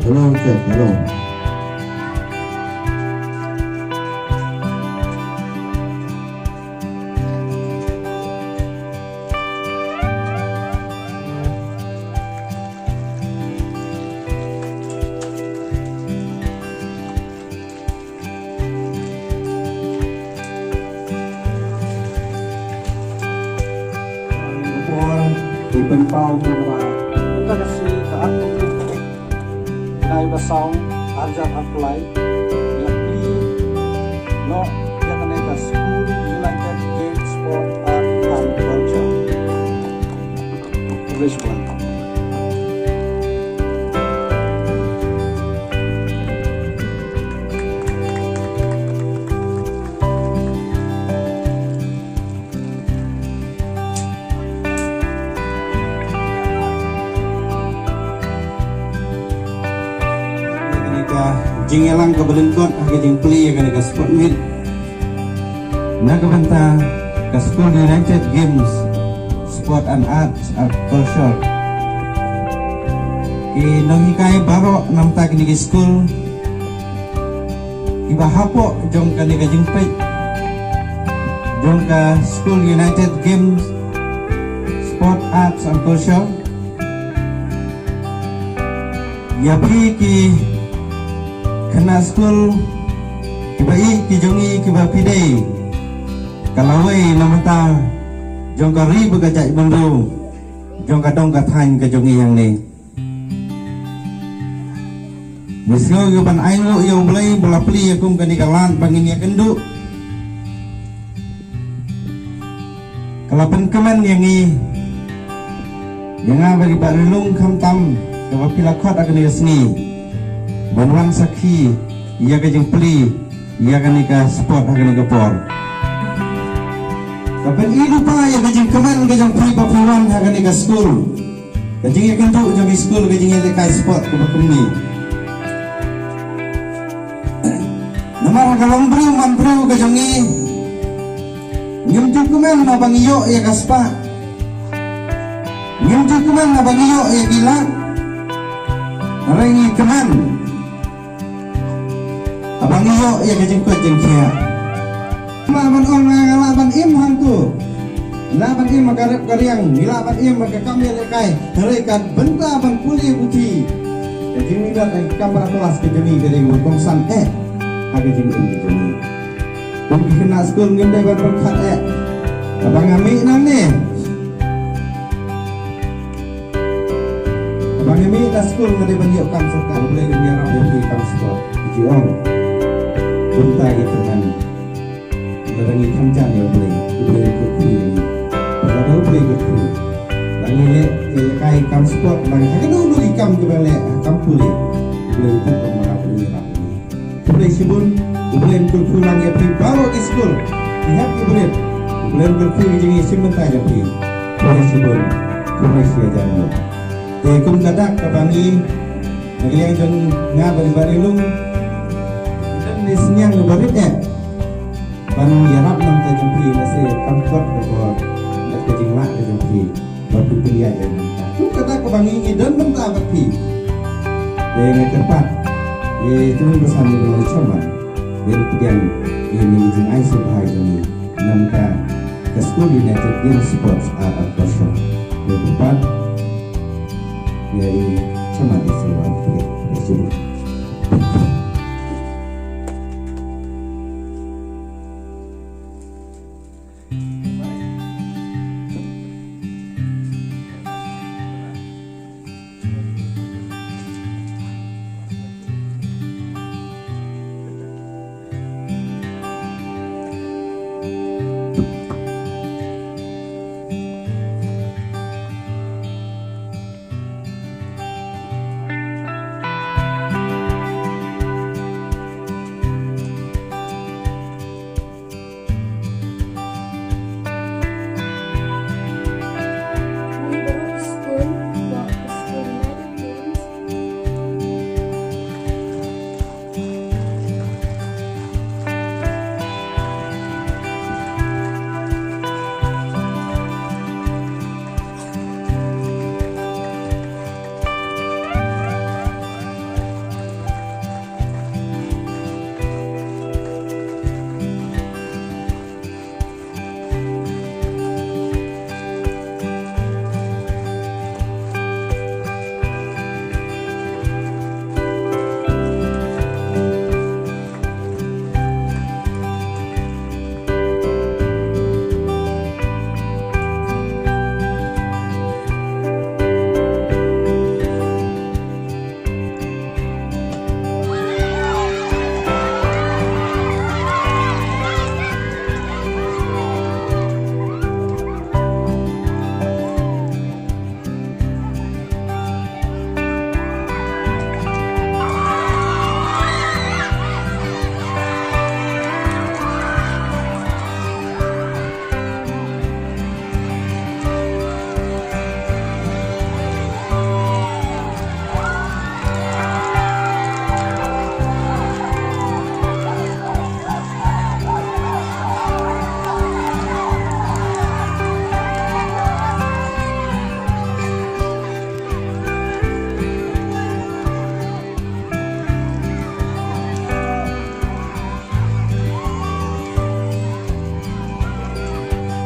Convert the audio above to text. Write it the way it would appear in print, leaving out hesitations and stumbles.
Hello, check. Hello. Thì bên bao mà chúng ta đã suy cả áp dụng này và sau ajak apply yang pilih no yang ada school United Games Sport and Culture English one. Jingelang ke belengkot ke jing peli ke ke sport meet na ke benta ke School United Games Sport and Arts and Culture ki nongi kai baro nam ta ke school iba hapo jong ke jing pei jong ke School United Games Sport Arts and Culture ya pi ki kena school kibai kijongi kiba pidei kalawai namata jong kari begajak bendu jong kadong kathan kejongi yang ni mislo yo ban ailo yo belai bola pli akum kani kalan pangin ya kendu kalapan keman yang ni yang bagi barilung kamtam kawa pilakot akan seni Banwan sakhi ia ke jeng peli ia kan ika sport akan ika por kapan ilu pa ia ke jeng keman ke jeng peli papuan akan ika school ke jeng ia kentuk jeng school ke jeng ia sport ke bakumi namara kalong bru mampru ke jeng i ngimju keman na bang iyo ia ke spa ngimju keman na bang iyo ia gila narengi keman abang iyo ya kejengkut jengkia laban orang laban im hantu laban im magarep kariang laban im magakami lekai terikat benta bang puli uti kejeng midat kamera kelas kejeni kejeng kongsan aga jeng kejeni bang kena school ngindai ban berkat abang amik nang ni abang amik dah school ngade ban yok kam sekal boleh biarap yang kam sekolah jiong Bunta itu kan Darangi kamjan yang boleh ikut ini pada tahu boleh ikut langi le kai kam sport langi kan dulu di kam juga le kam boleh ikut pemerintah penyerap ini boleh sibun boleh ikut pulang ya pi bawa ke school lihat boleh ikut jadi sebentar ya pi boleh sibun boleh siajamu kum kadak kabangi yang jeng ngabari barilung Nisnya ngebarit Banu yarap nam ta jempi nasi kamkot bego nak kejingla ke jempi batu pria yang tu kata ke bangi ni dan benta bati yang tepat ye tu bersama dengan cuman dari kemudian ini jeng ai subhai ini nam ta ke School United Games Sports Art and Culture yang tepat yaitu cuman itu